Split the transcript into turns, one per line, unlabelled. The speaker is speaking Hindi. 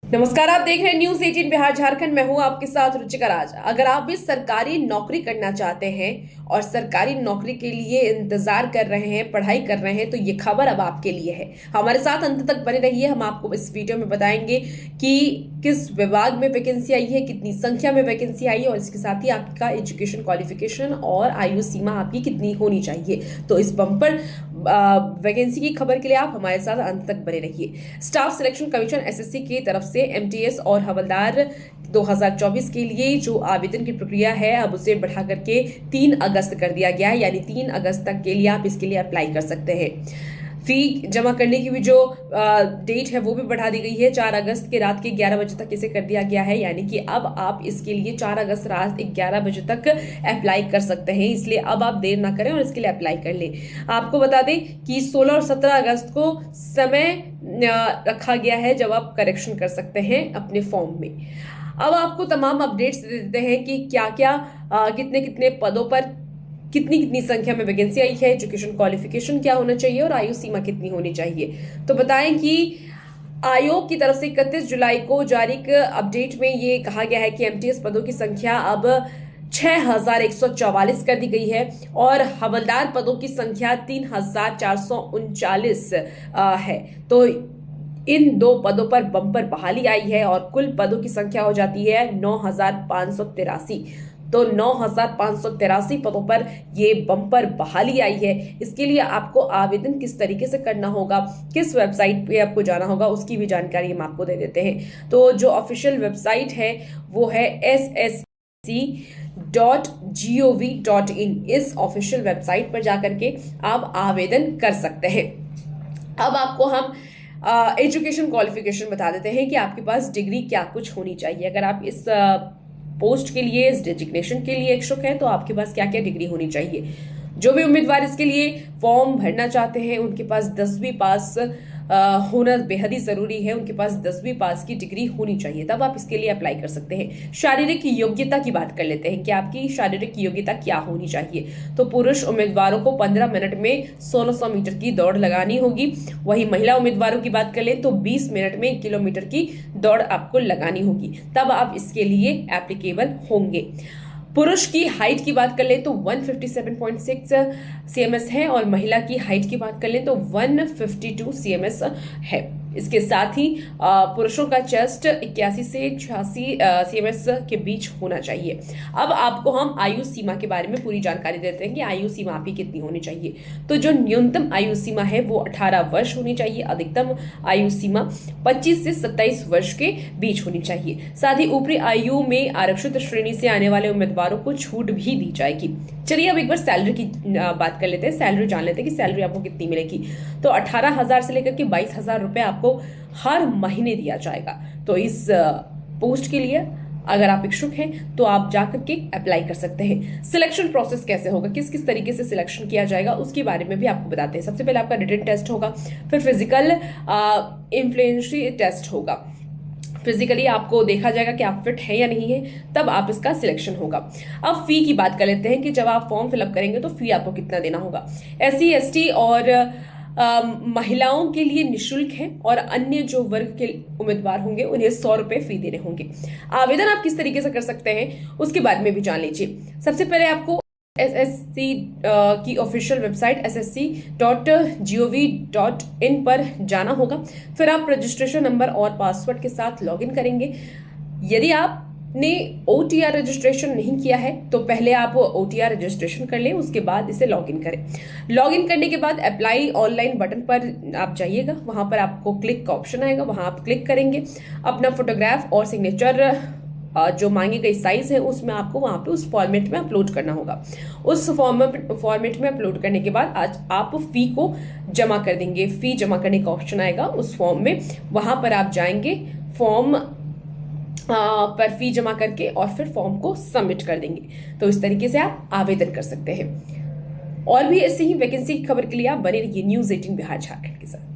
नमस्कार, आप देख रहे हैं न्यूज 18 बिहार झारखंड। मैं हूं आपके साथ रुचिका राज। अगर आप भी सरकारी नौकरी करना चाहते हैं और सरकारी नौकरी के लिए इंतजार कर रहे हैं, पढ़ाई कर रहे हैं, तो ये खबर अब आपके लिए है। हमारे साथ अंत तक बने रहिए। हम आपको इस वीडियो में बताएंगे कि किस विभाग में वैकेंसी आई है, कितनी संख्या में वैकेंसी आई है और इसके साथ ही आपका एजुकेशन क्वालिफिकेशन और आयु सीमा आपकी कितनी होनी चाहिए। तो इस बम्पर वैकेंसी की खबर के लिए आप हमारे साथ अंत तक बने रहिए। स्टाफ सिलेक्शन कमीशन एसएससी की तरफ से एमटीएस और हवलदार 2024 के लिए जो आवेदन की प्रक्रिया है अब उसे बढ़ा करके 3 अगस्त कर दिया गया है। यानी 3 अगस्त तक के लिए आप इसके लिए अप्लाई कर सकते हैं। फी जमा करने की भी जो डेट है वो भी बढ़ा दी गई है। 4 अगस्त के रात के 11 बजे तक इसे कर दिया गया है। यानी कि अब आप इसके लिए 4 अगस्त रात 11 बजे तक अप्लाई कर सकते हैं। इसलिए अब आप देर ना करें और इसके लिए अप्लाई कर लें। आपको बता दें कि 16 और 17 अगस्त को समय रखा गया है जब आप करेक्शन कर सकते हैं अपने फॉर्म में। अब आपको तमाम अपडेट्स दे देते हैं कि क्या क्या कितने कितने पदों पर कितनी कितनी संख्या में वैकेंसी आई है, एजुकेशन क्वालिफिकेशन क्या होना चाहिए और आयु सीमा कितनी होनी चाहिए। तो बताएं कि आयोग की तरफ से 31 जुलाई को जारी अपडेट में ये कहा गया है कि एमटीएस पदों की संख्या अब 6144 कर दी गई है और हवलदार पदों की संख्या 3439 है। तो इन 2 पदों पर बम्पर बहाली आई है और कुल पदों की संख्या हो जाती है 9583। तो 9583 पदों पर ये बम्पर बहाली आई है। इसके लिए आपको आवेदन किस तरीके से करना होगा, किस वेबसाइट पे आपको जाना होगा, उसकी भी जानकारी हम आपको दे देते हैं। तो जो ऑफिशियल वेबसाइट है वो है ssc.gov.in। इस ऑफिशियल वेबसाइट पर जाकर के आप आवेदन कर सकते हैं। अब आपको हम एजुकेशन क्वालिफिकेशन बता देते हैं कि आपके पास डिग्री क्या कुछ होनी चाहिए। अगर आप इस पोस्ट के लिए, इस डेजिग्नेशन के लिए इच्छुक हैं तो आपके पास क्या क्या डिग्री होनी चाहिए। जो भी उम्मीदवार इसके लिए फॉर्म भरना चाहते हैं उनके पास 10वीं पास होना बेहद ही जरूरी है। उनके पास 10वीं पास की डिग्री होनी चाहिए, तब आप इसके लिए अप्लाई कर सकते हैं। शारीरिक योग्यता की बात कर लेते हैं कि आपकी शारीरिक योग्यता क्या होनी चाहिए। तो पुरुष उम्मीदवारों को 15 मिनट में 1600 मीटर की दौड़ लगानी होगी। वही महिला उम्मीदवारों की बात कर ले तो 20 मिनट में 1 किलोमीटर की दौड़ आपको लगानी होगी, तब आप इसके लिए एप्लीकेबल होंगे। पुरुष की हाइट की बात कर ले तो 157.6 cms है और महिला की हाइट की बात कर ले तो 152 cms है। इसके साथ ही पुरुषों का चेस्ट 81 से 86 cms के बीच होना चाहिए। अब आपको हम आयु सीमा के बारे में पूरी जानकारी देते हैं कि आयु सीमा आपकी कितनी होनी चाहिए। तो जो न्यूनतम आयु सीमा है वो 18 वर्ष होनी चाहिए। अधिकतम आयु सीमा 25 से 27 वर्ष के बीच होनी चाहिए। साथ ही ऊपरी आयु में आरक्षित श्रेणी से आने वाले उम्मीदवारों को छूट भी दी जाएगी। चलिए अब एक बार सैलरी की बात कर लेते हैं, सैलरी जान लेते हैं कि सैलरी आपको कितनी मिलेगी। तो 18,000 से लेकर के 22,000 रुपए आपको हर महीने दिया जाएगा। तो इस पोस्ट के लिए अगर आप इच्छुक हैं तो आप जाकर के अप्लाई कर सकते हैं। सिलेक्शन प्रोसेस कैसे होगा, किस किस तरीके से सिलेक्शन किया जाएगा उसके बारे में भी आपको बताते हैं। सबसे पहले आपका रिटन टेस्ट होगा, फिर फिजिकल इन्फ्लुएंसी टेस्ट होगा। फिजिकली आपको देखा जाएगा कि आप फिट है या नहीं है, तब आप इसका सिलेक्शन होगा। अब फी की बात कर लेते हैं कि जब आप फॉर्म फिलअप करेंगे तो फी आपको कितना देना होगा। SC ST और महिलाओं के लिए निशुल्क है और अन्य जो वर्ग के उम्मीदवार होंगे उन्हें 100 रुपए फी देने होंगे। आवेदन आप किस तरीके से कर सकते हैं उसके बारे में भी जान लीजिए। सबसे पहले आपको SSC की ऑफिशियल वेबसाइट ssc.gov.in पर जाना होगा। फिर आप रजिस्ट्रेशन नंबर और पासवर्ड के साथ लॉगिन करेंगे। यदि आपने OTR रजिस्ट्रेशन नहीं किया है तो पहले आप OTR रजिस्ट्रेशन कर लें, उसके बाद इसे लॉगिन करें। लॉगिन करने के बाद अप्लाई ऑनलाइन बटन पर आप जाइएगा, वहां पर आपको क्लिक का ऑप्शन आएगा, वहां आप क्लिक करेंगे। अपना फोटोग्राफ और सिग्नेचर जो मांगी गई साइज है उसमें आपको वहां पे उस फॉर्मेट में अपलोड करना होगा। उस फॉर्मेट में अपलोड करने के बाद आज आप फी को जमा कर देंगे। फी जमा करने का ऑप्शन आएगा उस फॉर्म में, वहां पर आप जाएंगे, फॉर्म पर फी जमा करके और फिर फॉर्म को सबमिट कर देंगे। तो इस तरीके से आप आवेदन कर सकते हैं। और भी ऐसे ही वैकेंसी की खबर के लिए आप बने रहिए न्यूज 18 बिहार झारखंड के साथ।